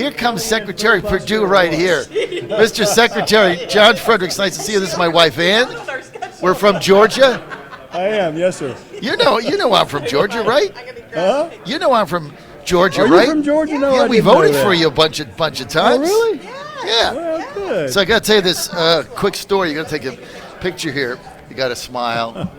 Here comes Secretary Perdue right here. Mr. Secretary, John Fredericks, nice to see you. This is my wife, Ann. We're from Georgia. I am, yes, sir. You know I'm from Georgia, right? Huh? You know I'm from Georgia, Are right? you from Georgia? No, yeah, I we didn't know voted that. for you a bunch of times. Oh, really? Yeah. Well, good. So I got to tell you this quick story. You're going to take a picture here. You got to smile.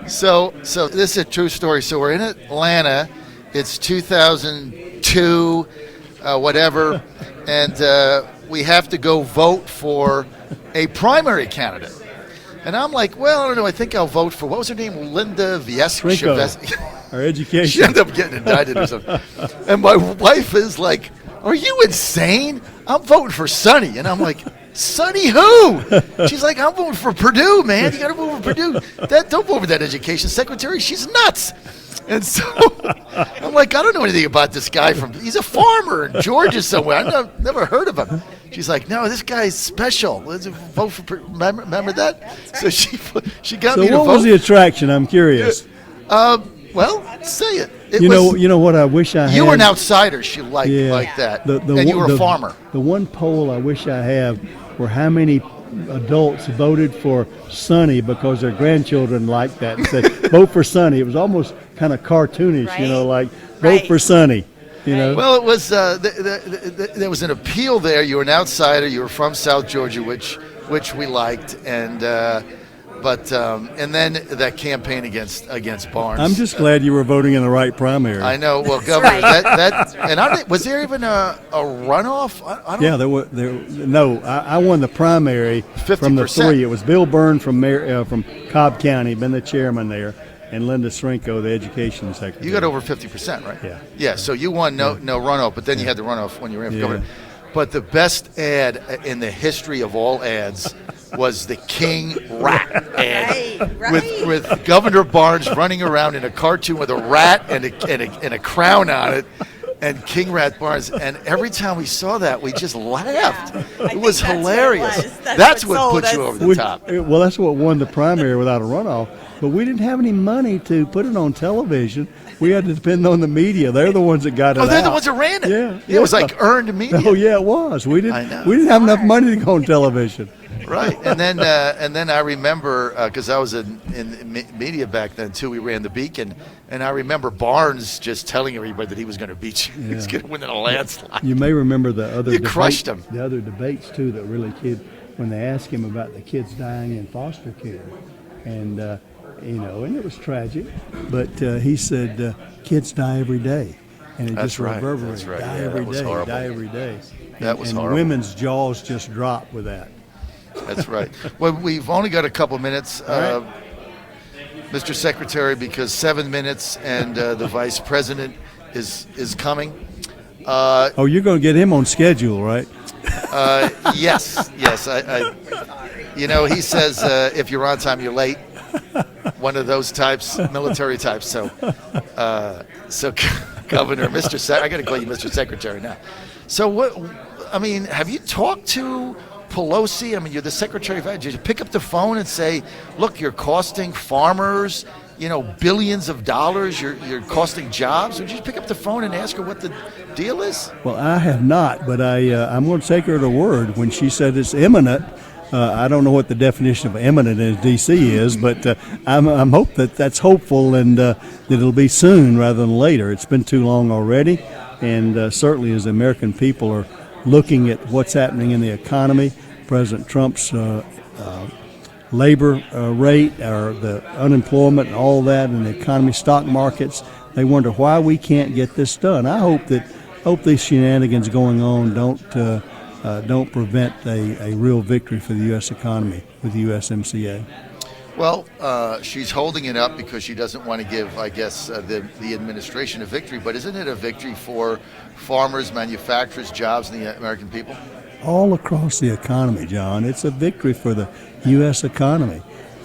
So this is a true story. So we're in Atlanta. It's 2002, whatever, and we have to go vote for a primary candidate. And I'm like, well, I don't know. I think I'll vote for, what was her name? Linda Vieska. Our education. She ended up getting indicted or something. And my wife is like, are you insane? I'm voting for Sonny. And I'm like, Sonny who? She's like, I'm voting for Perdue, man. You got to vote for Perdue. Don't vote for that education secretary. She's nuts. And so I'm like, I don't know anything about this guy. He's a farmer in Georgia somewhere. I've never heard of him. She's like, no, this guy's special. Let's vote for. Remember that? Right. So she got me to vote. So what was the attraction? I'm curious. Well, say it. You know what I wish I had? You were an outsider. She liked like that. And you were a farmer. The one poll I wish I have were how many adults voted for Sonny because their grandchildren liked that and said, vote for Sonny. It was almost kind of cartoonish, right. Like, vote for Sonny. Well, it was there was an appeal there. You were an outsider. You were from South Georgia, which we liked, and then that campaign against Barnes. I'm just glad you were voting in the right primary. I know. Well, Governor, and was there even a runoff? I don't I won the primary 50%. From the three. It was Bill Byrne from Cobb County, been the chairman there, and Linda Srinko, the education secretary. You got over 50%, right? Yeah. Yeah. So you won no runoff, but then you had the runoff when you ran for governor. But the best ad in the history of all ads was the King Rat ad, right. with Governor Barnes running around in a cartoon with a rat and a crown on it, and King Rat Barnes. And every time we saw that, we just laughed. It was hilarious. That's what put you over the top. Well, that's what won the primary without a runoff. But we didn't have any money to put it on television. We had to depend on the media. They're the ones that got it out. Oh, they're the ones that ran it? Yeah. It was like earned media. Oh, yeah, it was. We didn't have enough money to go on television. Right. And then I remember, because I was in media back then, too, we ran the Beacon, and I remember Barnes just telling everybody that he was going to beat you. He was going to win in a landslide. You may remember the other crushed him. The other debates, too, that really when they asked him about the kids dying in foster care. And, and it was tragic. But he said, kids die every day. And it just reverberates. That's right. Die every day. That was and horrible. Women's jaws just dropped with that. That's right. Well, we've only got a couple minutes, right. Mr. Secretary, because 7 minutes and the Vice President is coming. You're going to get him on schedule, right? Yes. He says if you're on time, you're late. One of those types, military types. So Governor, I got to call you Mr. Secretary now. So have you talked to Pelosi? I mean, you're the Secretary of Ed. Did you pick up the phone and say, look, you're costing farmers, billions of dollars. You're costing jobs. Would you pick up the phone and ask her what the deal is? Well, I have not, but I'm going to take her at her word when she said it's imminent. I don't know what the definition of imminent in D.C. is, but I'm hope that's hopeful and that it'll be soon rather than later. It's been too long already, and certainly as the American people are looking at what's happening in the economy, President Trump's labor rate or the unemployment and all that in the economy, stock markets, they wonder why we can't get this done. I hope these shenanigans going on don't prevent a real victory for the U.S. economy with the USMCA. Well, she's holding it up because she doesn't want to give, I guess, the administration a victory. But isn't it a victory for farmers, manufacturers, jobs, and the American people? All across the economy, John. It's a victory for the U.S. economy.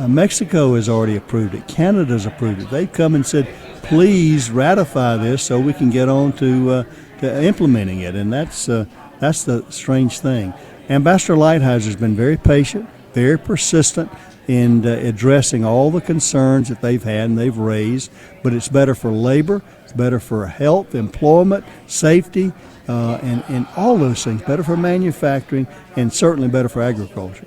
Mexico has already approved it. Canada's approved it. They've come and said, please ratify this so we can get on to implementing it. And that's the strange thing. Ambassador Lighthizer has been very patient, very persistent in addressing all the concerns that they've had and they've raised. But it's better for labor, it's better for health, employment, safety, and all those things. Better for manufacturing, and certainly better for agriculture.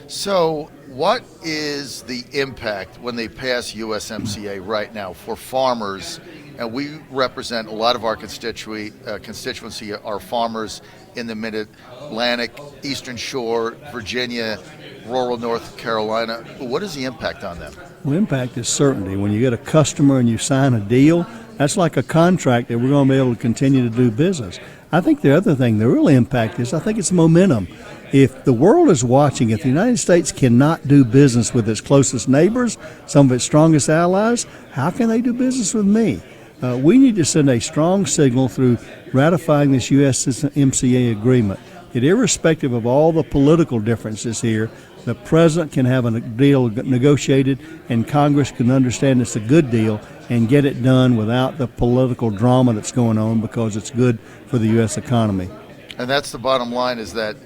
So what is the impact when they pass USMCA right now for farmers? And we represent a lot of our constituency are farmers in the Mid-Atlantic, Eastern Shore, Virginia, rural North Carolina. What is the impact on them? Well, impact is certainty. When you get a customer and you sign a deal, that's like a contract that we're going to be able to continue to do business. I think the other thing, the real impact is, I think it's momentum. If the world is watching, if the United States cannot do business with its closest neighbors, some of its strongest allies, how can they do business with me? We need to send a strong signal through ratifying this USMCA agreement that irrespective of all the political differences here, the president can have a deal negotiated and Congress can understand it's a good deal and get it done without the political drama that's going on, because it's good for the U.S. economy. And that's the bottom line, is that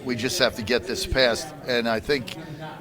we just have to get this passed. And I think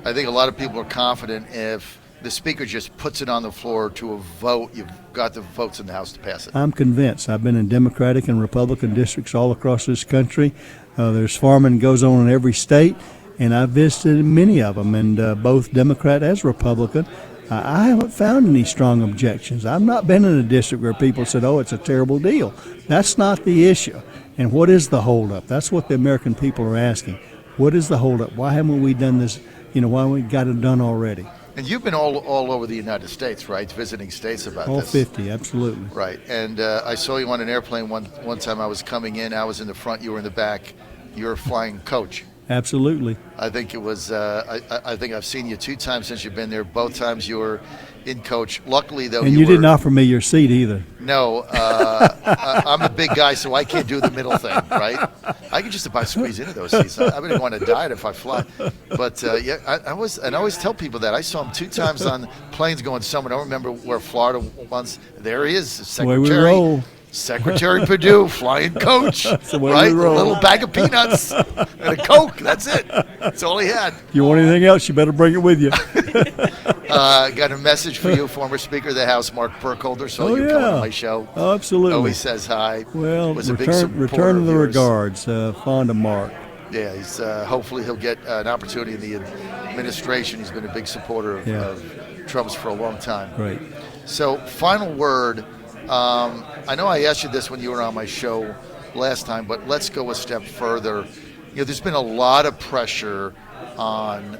a lot of people are confident if the speaker just puts it on the floor to a vote, you've got the votes in the House to pass it. I'm convinced. I've been in Democratic and Republican districts all across this country. There's farming goes on in every state, and I've visited many of them, and both Democrat as Republican. I haven't found any strong objections. I've not been in a district where people said, oh, it's a terrible deal. That's not the issue. And what is the holdup? That's what the American people are asking. What is the holdup? Why haven't we done this? Why haven't we got it done already? And you've been all over the United States, right, visiting states about all this? All 50, absolutely. Right. And I saw you on an airplane one time. I was coming in. I was in the front. You were in the back. You were flying coach. Absolutely. I think it was. I think I've seen you 2 times since you've been there. Both times you were in coach. Luckily, though, and you didn't offer me your seat either. No, I'm a big guy, so I can't do the middle thing, right? I can just about squeeze into those seats. I wouldn't want to die if I fly. But yeah, I always tell people that I saw him 2 times on planes going somewhere. I don't remember where Florida once. There he is, Secretary. The way we roll. Secretary Perdue, flying coach, right? A little bag of peanuts and a Coke. That's it. That's all he had. If you want anything else, you better bring it with you. Got a message for you, former Speaker of the House, Mark Burkholder. Saw you come on my show. Oh, absolutely. Always says hi. Well, was a big supporter return of the yours. regards. Fond of Mark. Yeah, he's hopefully he'll get an opportunity in the administration. He's been a big supporter of Trump's for a long time. Great. So, final word. I know I asked you this when you were on my show last time, but let's go a step further. There's been a lot of pressure on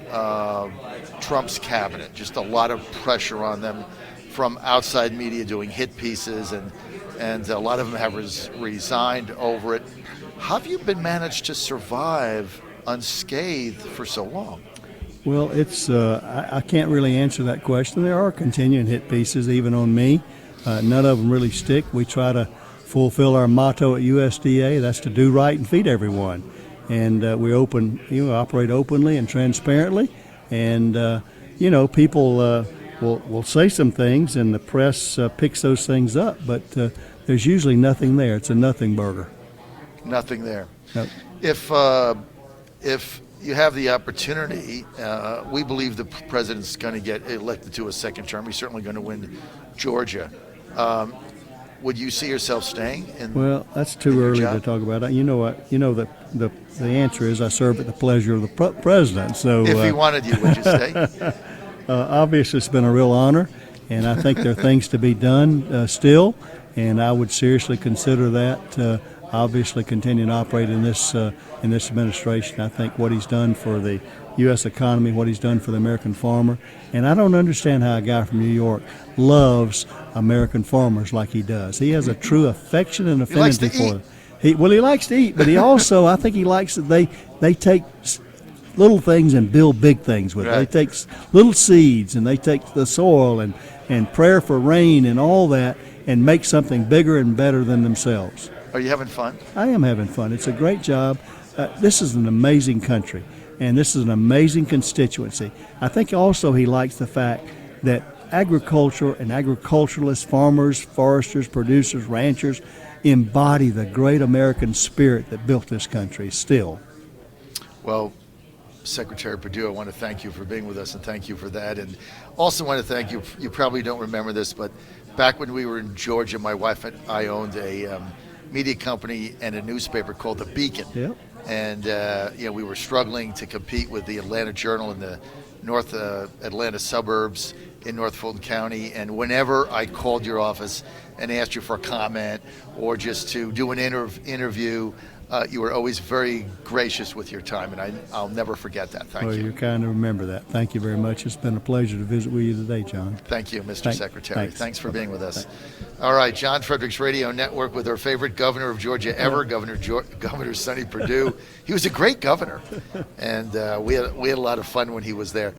Trump's cabinet, just a lot of pressure on them from outside media doing hit pieces, and a lot of them have resigned over it. How have you been managed to survive unscathed for so long? Well, it's I can't really answer that question. There are continuing hit pieces even on me. None of them really stick. We try to fulfill our motto at USDA. That's to do right and feed everyone. And we operate openly and transparently. And people will say some things, and the press picks those things up. But there's usually nothing there. It's a nothing burger. Nothing there. Nope. If you have the opportunity, we believe the president's going to get elected to a second term. He's certainly going to win Georgia. Would you see yourself staying? Well, that's too early to talk about it. You know what? The answer is I serve at the pleasure of the president. So if he wanted you, would you stay? Obviously, it's been a real honor, and I think there are things to be done still, and I would seriously consider that. Obviously, continue to operate in this administration. I think what he's done for the U.S. economy, what he's done for the American farmer, and I don't understand how a guy from New York loves American farmers like he does. He has a true affection and affinity for them. He likes to eat, but he also, I think he likes that they take little things and build big things with it. They take little seeds and they take the soil and prayer for rain and all that and make something bigger and better than themselves. Are you having fun? I am having fun. It's a great job. This is an amazing country, and this is an amazing constituency. I think also he likes the fact that agriculture and agriculturalists, farmers, foresters, producers, ranchers embody the great American spirit that built this country still. Well, Secretary Perdue, I want to thank you for being with us, and thank you for that. And also want to thank you. You probably don't remember this, but back when we were in Georgia, my wife and I owned a media company and a newspaper called The Beacon. Yep. And we were struggling to compete with the Atlanta Journal in the North Atlanta suburbs in North Fulton County. And whenever I called your office and asked you for a comment or just to do an interview, you were always very gracious with your time, and I'll never forget that. Thank you. Well, you're kind to remember that. Thank you very much. It's been a pleasure to visit with you today, John. Thank you, Mr. Secretary. Thanks for being with us. Thanks. All right, John Fredericks Radio Network with our favorite governor of Georgia ever, Governor Sonny Perdue. He was a great governor, and we had a lot of fun when he was there.